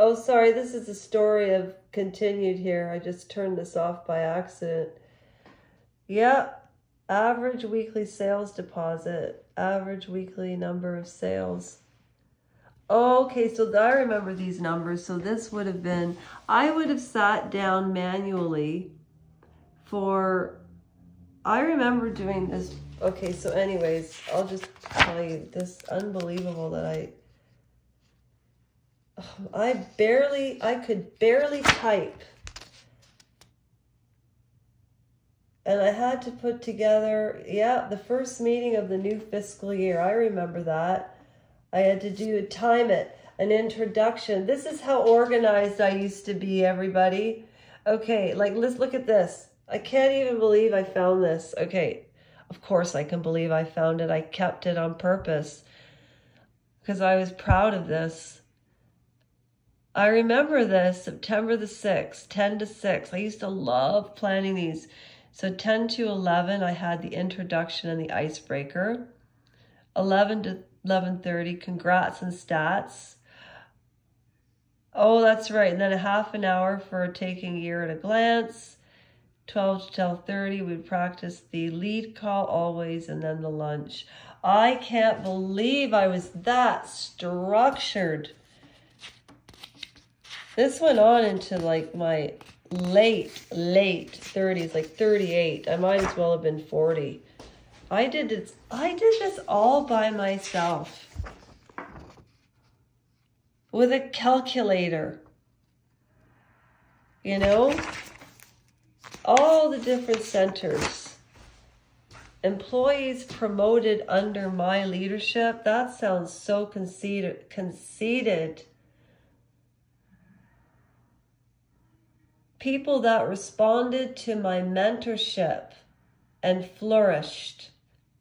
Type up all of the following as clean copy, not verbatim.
Oh, sorry, this is a story of continued here. I just turned this off by accident. Yeah, average weekly sales deposit, average weekly number of sales. Okay, so I remember these numbers. So this would have been, I would have sat down manually for, I remember doing this. Okay, so anyways, I'll just tell you this unbelievable that I could barely type. And I had to put together, yeah, the first meeting of the new fiscal year. I remember that. I had to time it, an introduction. This is how organized I used to be, everybody. Okay, like, let's look at this. I can't even believe I found this. Okay, of course I can believe I found it. I kept it on purpose because I was proud of this. I remember this, September the 6th, 10 to 6. I used to love planning these. So 10 to 11, I had the introduction and the icebreaker. 11 to 11:30, congrats and stats. Oh, that's right. And then a half an hour for taking a year at a glance. 12 to 12:30, we'd practice the lead call always, and then the lunch. I can't believe I was that structured. This went on into like my late 30s, like 38. I might as well have been 40. I did this all by myself with a calculator. You know? All the different centers. Employees promoted under my leadership. That sounds so conceited. People that responded to my mentorship and flourished.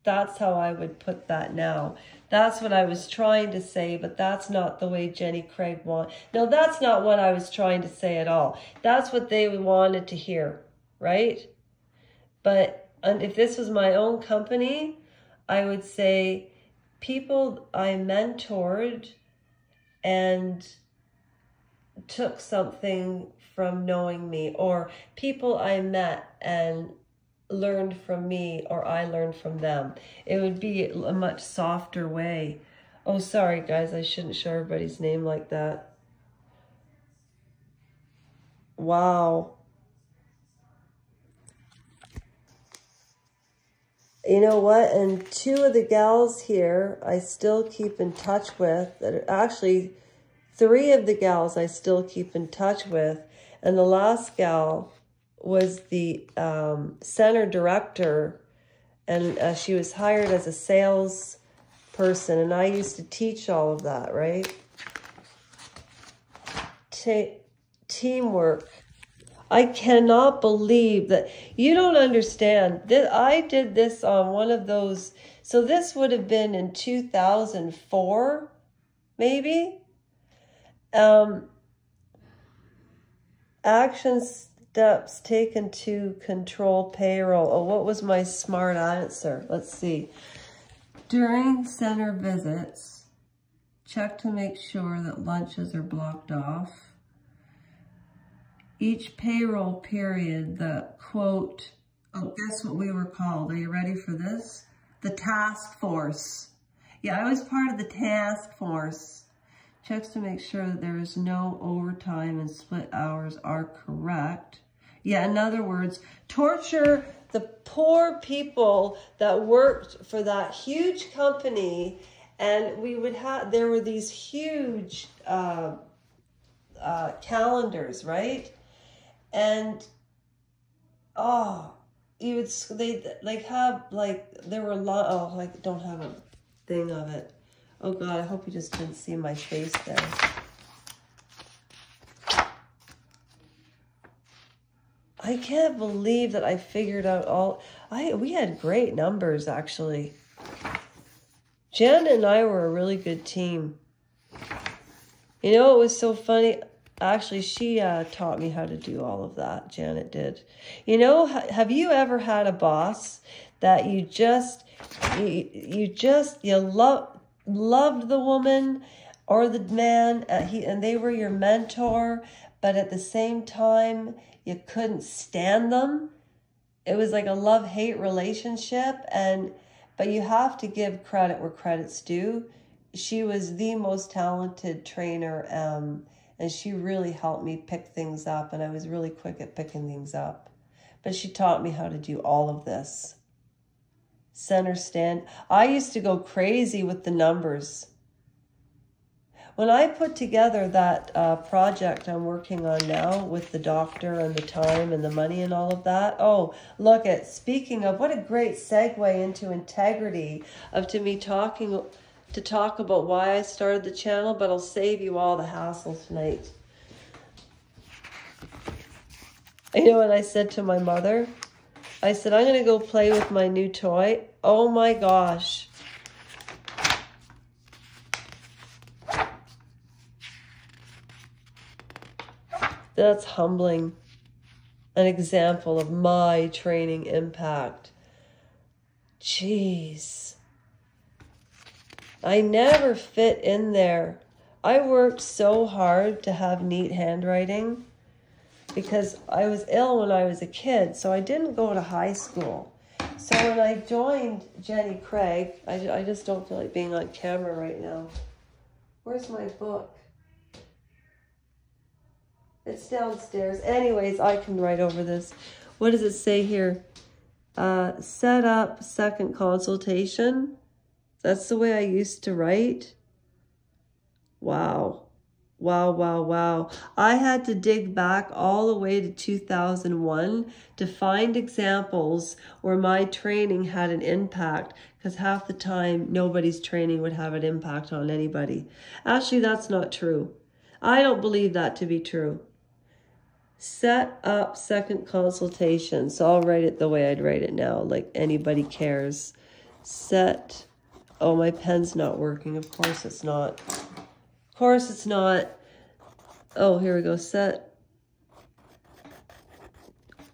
That's how I would put that now. That's what I was trying to say, but that's not the way Jenny Craig wanted. No, that's not what I was trying to say at all. That's what they wanted to hear, right? But if this was my own company, I would say people I mentored and took something from knowing me, or people I met and learned from me, or I learned from them. It would be a much softer way. Oh, sorry guys, I shouldn't show everybody's name like that. Wow. You know what? And two of the gals here I still keep in touch with. That are actually, three of the gals I still keep in touch with. And the last gal was the center director, and she was hired as a sales person, and I used to teach all of that, right? Teamwork. I cannot believe that you don't understand that I did this on one of those. So this would have been in 2004, maybe. Action steps taken to control payroll. Oh, what was my smart answer? Let's see. During center visits, check to make sure that lunches are blocked off. Each payroll period, the quote, oh, guess what we were called? Are you ready for this? The task force. Yeah, I was part of the task force. Checks to make sure that there is no overtime and split hours are correct. Yeah, in other words, torture the poor people that worked for that huge company, and we would have, there were these huge calendars, right? And oh, you would, they like have like, there were a lot, oh, I don't have a thing of it. Oh God, I hope you just didn't see my face there. I can't believe that I figured out all, we had great numbers actually. Jen and I were a really good team. You know, it was so funny. Actually, she taught me how to do all of that. Janet did. You know, have you ever had a boss that you loved the woman, or the man, and they were your mentor, but at the same time, you couldn't stand them. It was like a love-hate relationship, but you have to give credit where credit's due. She was the most talented trainer, and she really helped me pick things up, and I was really quick at picking things up. But she taught me how to do all of this. Center stand. I used to go crazy with the numbers. When I put together that project I'm working on now with the doctor and the time and the money and all of that, oh, look at, speaking of, what a great segue into integrity me talking to talk about why I started the channel, but I'll save you all the hassle tonight. You know what I said to my mother? I said, I'm going to go play with my new toy. Oh my gosh. That's humbling. An example of my training impact. Jeez. I never fit in there. I worked so hard to have neat handwriting because I was ill when I was a kid, so I didn't go to high school. So when I joined Jenny Craig, I just don't feel like being on camera right now. Where's my book? It's downstairs. Anyways, I can write over this. What does it say here? Set up second consultation. That's the way I used to write. Wow. Wow, wow, wow. I had to dig back all the way to 2001 to find examples where my training had an impact, because half the time nobody's training would have an impact on anybody. Actually, that's not true. I don't believe that to be true. Set up second consultation. So I'll write it the way I'd write it now, like anybody cares. Set. Oh, my pen's not working. Of course it's not. Of course it's not. Oh, here we go. Set.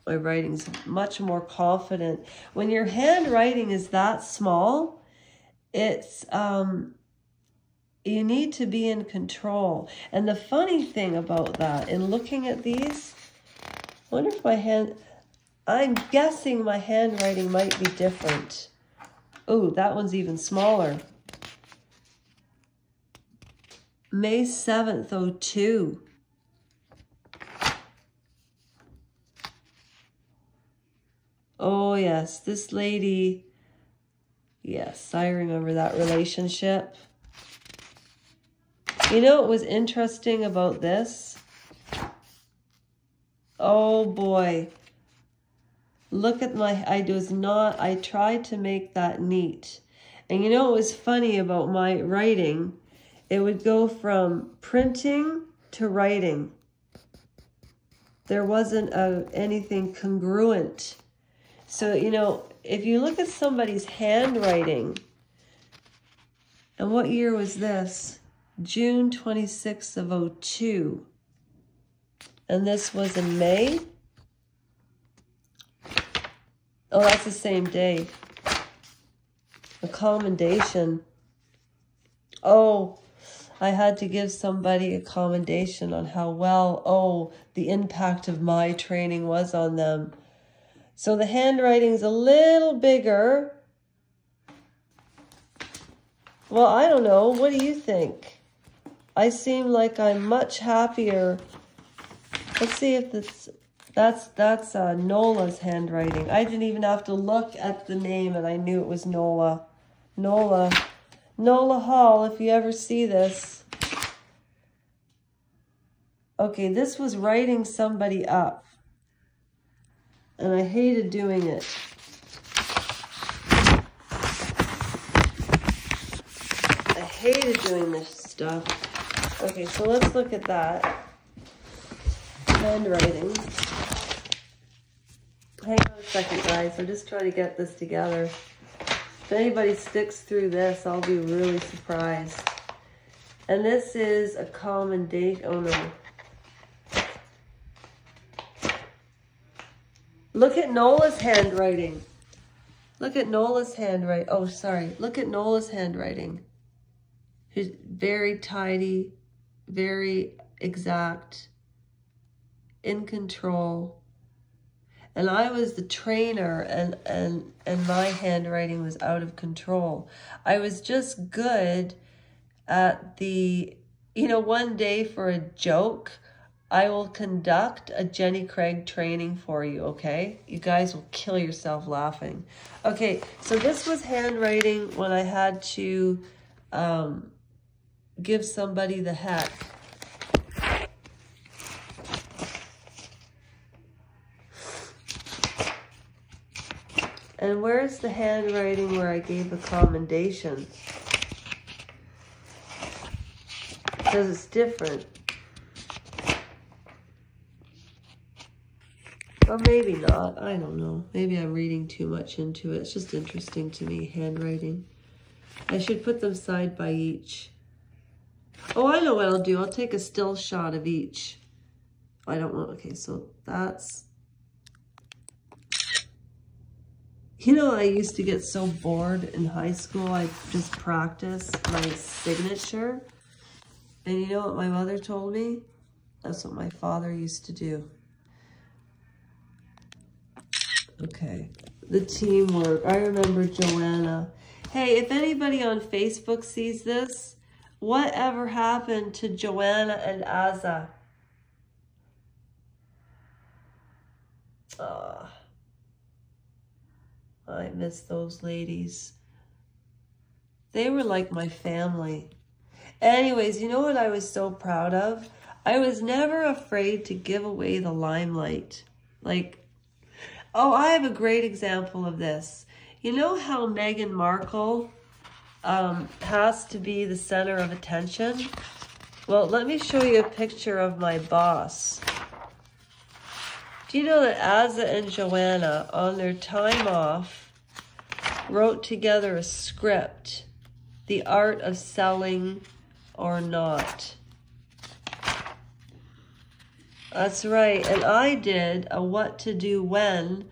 My writing's much more confident. When your handwriting is that small, it's you need to be in control. And the funny thing about that, in looking at these, I wonder if my hand, I'm guessing my handwriting might be different. Oh, that one's even smaller. May 7th, 02. Oh, yes, this lady. Yes, I remember that relationship. You know what was interesting about this? Oh boy. Look at my, I tried to make that neat. And you know what was funny about my writing? It would go from printing to writing. There wasn't anything congruent. So, you know, if you look at somebody's handwriting, and what year was this? June 26th of 02. And this was in May. Oh, that's the same day. A commendation. Oh, I had to give somebody a commendation on how well, the impact of my training was on them. So the handwriting's a little bigger. Well, I don't know. What do you think? I seem like I'm much happier. Let's see if that's Nola's handwriting. I didn't even have to look at the name and I knew it was Nola. Nola Hall, if you ever see this. Okay, this was writing somebody up. And I hated doing it. I hated doing this stuff. Okay, so let's look at that. Handwriting. Hang on a second, guys. I'm just trying to get this together. If anybody sticks through this, I'll be really surprised. And this is a commendation. Oh, no. Look at Nola's handwriting. Look at Nola's handwriting. Oh, sorry. Look at Nola's handwriting. She's very tidy, very exact, in control. And I was the trainer, and my handwriting was out of control. I was just good at the, you know, one day for a joke, I will conduct a Jenny Craig training for you, okay? You guys will kill yourself laughing. Okay, so this was handwriting when I had to give somebody the heck. And where's the handwriting where I gave a commendation? Because it's different. Or maybe not. I don't know. Maybe I'm reading too much into it. It's just interesting to me, handwriting. I should put them side by each. Oh, I know what I'll do. I'll take a still shot of each. I don't want... Okay, so that's... You know, I used to get so bored in high school. I just practiced my signature. And you know what my mother told me? That's what my father used to do. Okay, the teamwork. I remember Joanna. Hey, if anybody on Facebook sees this, whatever happened to Joanna and Azza? I miss those ladies. They were like my family. Anyways, you know what I was so proud of? I was never afraid to give away the limelight. Like, oh, I have a great example of this. You know how Meghan Markle has to be the center of attention? Well, let me show you a picture of my boss. Do you know that Azza and Joanna, on their time off, wrote together a script, The Art of Selling or Not? That's right. And I did a what to do when,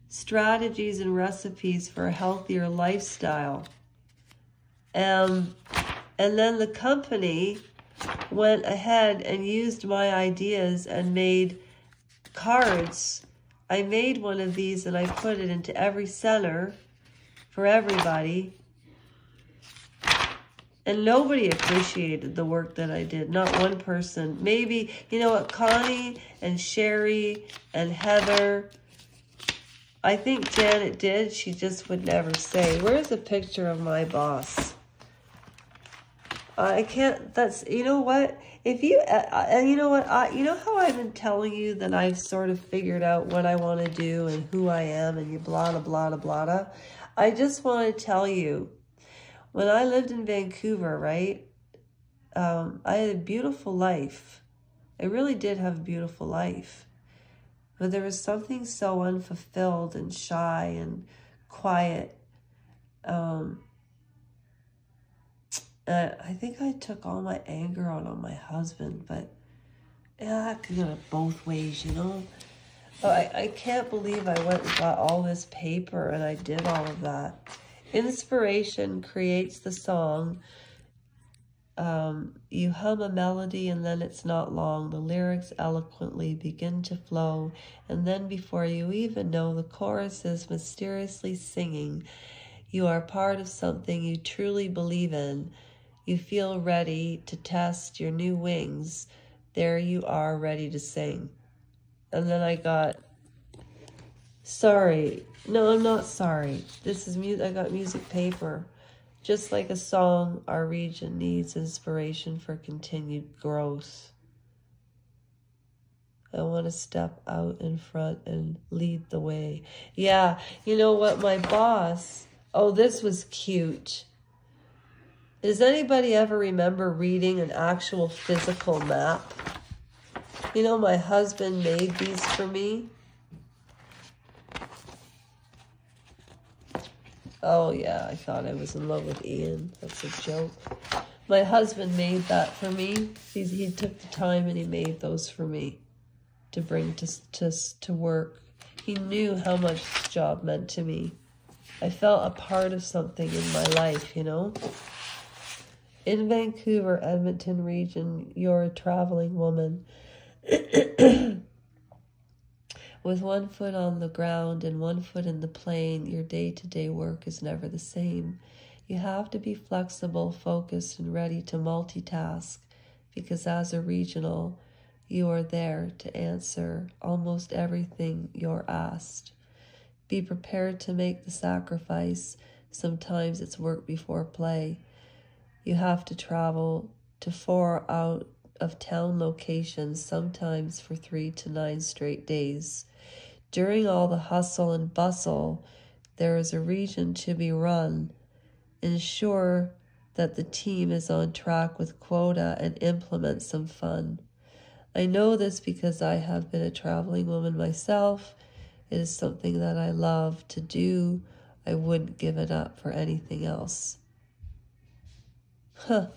strategies and recipes for a healthier lifestyle. And then the company went ahead and used my ideas and made cards. I made one of these and I put it into every center for everybody. And nobody appreciated the work that I did. Not one person. Maybe, you know what, Connie and Sherry and Heather. I think Janet did. She just would never say. Where's a picture of my boss? I can't, that's, you know what? If you, and you know what, you know how I've been telling you that I've sort of figured out what I want to do and who I am and you blah, blah, blah, blah. I just want to tell you, when I lived in Vancouver, right, I had a beautiful life. I really did have a beautiful life. But there was something so unfulfilled and shy and quiet. I think I took all my anger out on my husband, but yeah, I could go both ways, you know. But I can't believe I went and got all this paper and I did all of that. Inspiration creates the song. You hum a melody and then it's not long. The lyrics eloquently begin to flow. And then before you even know, the chorus is mysteriously singing. You are part of something you truly believe in. You feel ready to test your new wings. There you are, ready to sing. And then I got, sorry. No, I'm not sorry. This is music. I got music paper. Just like a song, our region needs inspiration for continued growth. I want to step out in front and lead the way. Yeah, you know what, my boss, oh, this was cute. Does anybody ever remember reading an actual physical map? You know, my husband made these for me. Oh, yeah, I thought I was in love with Ian. That's a joke. My husband made that for me. He took the time and he made those for me to bring to work. He knew how much this job meant to me. I felt a part of something in my life, you know? In Vancouver, Edmonton region, you're a traveling woman. With one foot on the ground and one foot in the plane, your day-to-day work is never the same. You have to be flexible, focused, and ready to multitask, because as a regional, you are there to answer almost everything you're asked. Be prepared to make the sacrifice. Sometimes it's work before play. You have to travel to 4 out-of-town locations, sometimes for 3 to 9 straight days. During all the hustle and bustle, there is a region to be run. Ensure that the team is on track with quota and implement some fun. I know this because I have been a traveling woman myself. It is something that I love to do. I wouldn't give it up for anything else. Huh.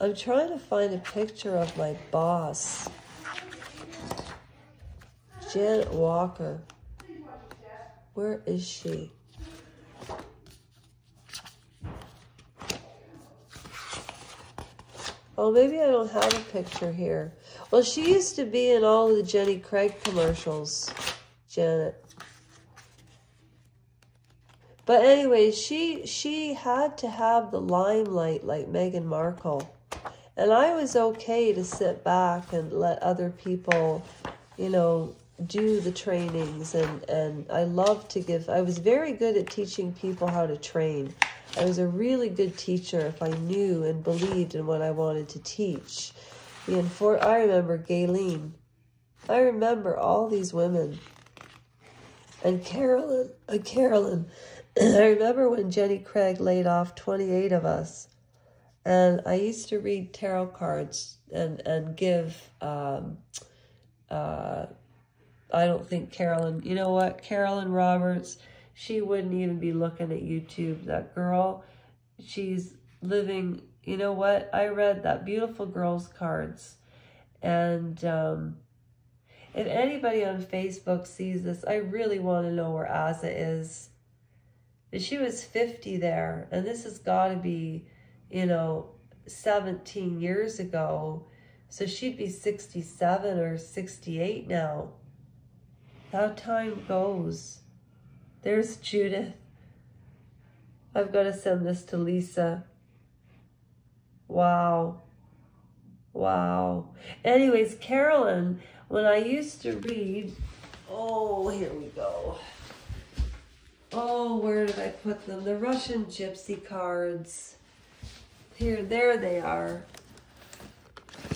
I'm trying to find a picture of my boss, Janet Walker. Where is she? Oh, maybe I don't have a picture here. Well, she used to be in all of the Jenny Craig commercials, Janet. But anyway, she had to have the limelight like Meghan Markle. And I was okay to sit back and let other people, you know, do the trainings. And I loved to give, I was very good at teaching people how to train. I was a really good teacher if I knew and believed in what I wanted to teach. I remember Gayleen. I remember all these women. And Carolyn. I remember when Jenny Craig laid off 28 of us. And I used to read tarot cards and give, I don't think Carolyn, you know what, Carolyn Roberts, she wouldn't even be looking at YouTube. That girl, she's living, you know what, I read that beautiful girl's cards. And if anybody on Facebook sees this, I really want to know where Asa is. She was 50 there, and this has got to be, you know, 17 years ago. So she'd be 67 or 68 now. How time goes. There's Judith. I've got to send this to Lisa. Wow. Wow. Anyways, Carolyn, when I used to read, oh, here we go. Oh, where did I put them? The Russian Gypsy cards. Here, there they are.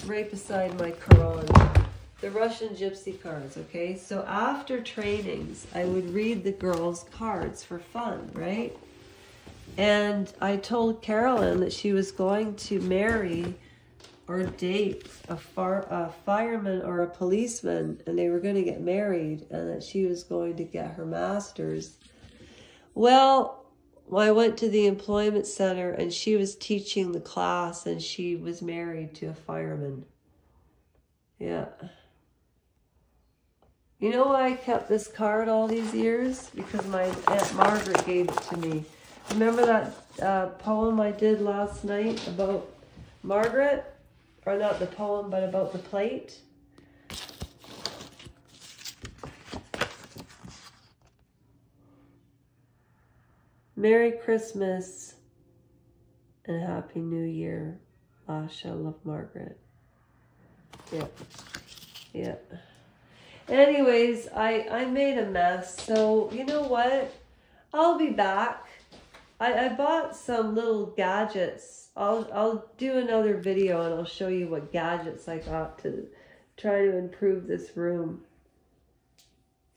Right beside my Quran. The Russian Gypsy cards, okay? So after trainings, I would read the girls' cards for fun, right? And I told Carolyn that she was going to marry or date a fireman or a policeman, and they were going to get married, and that she was going to get her master's. Well, I went to the employment center, and she was teaching the class, and she was married to a fireman. Yeah. You know why I kept this card all these years? Because my Aunt Margaret gave it to me. Remember that poem I did last night about Margaret? Or not the poem, but about the plate? Merry Christmas and Happy New Year. Lasha, love Margaret. Yeah. Yeah. Anyways, I made a mess. So, you know what? I'll be back. I bought some little gadgets. I'll do another video and I'll show you what gadgets I got to try to improve this room.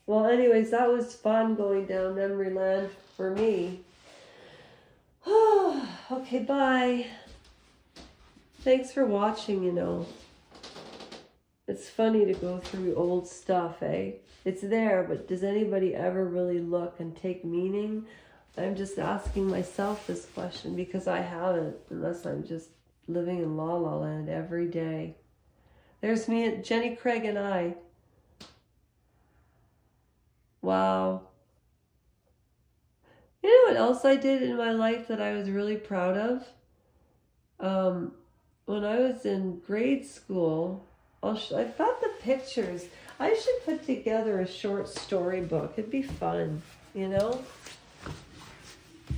Well, anyways, that was fun going down memory lane for me. Okay, bye. Thanks for watching, you know. It's funny to go through old stuff, eh? It's there, but does anybody ever really look and take meaning? I'm just asking myself this question because I haven't, unless I'm just living in La La Land every day. There's me and Jenny Craig and I. Wow. You know what else I did in my life that I was really proud of? When I was in grade school, I've got the pictures. I should put together a short story book. It'd be fun, you know?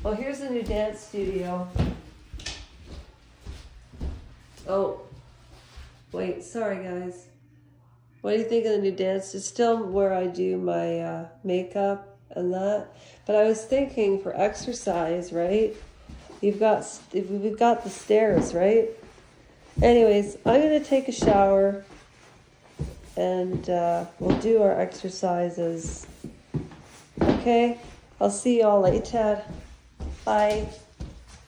Oh, here's a new dance studio. Oh, wait, sorry guys. What do you think of the new dance? It's still where I do my makeup and that. But I was thinking for exercise, right? We've got the stairs, right? Anyways, I'm going to take a shower and we'll do our exercises. Okay? I'll see y'all later. Bye.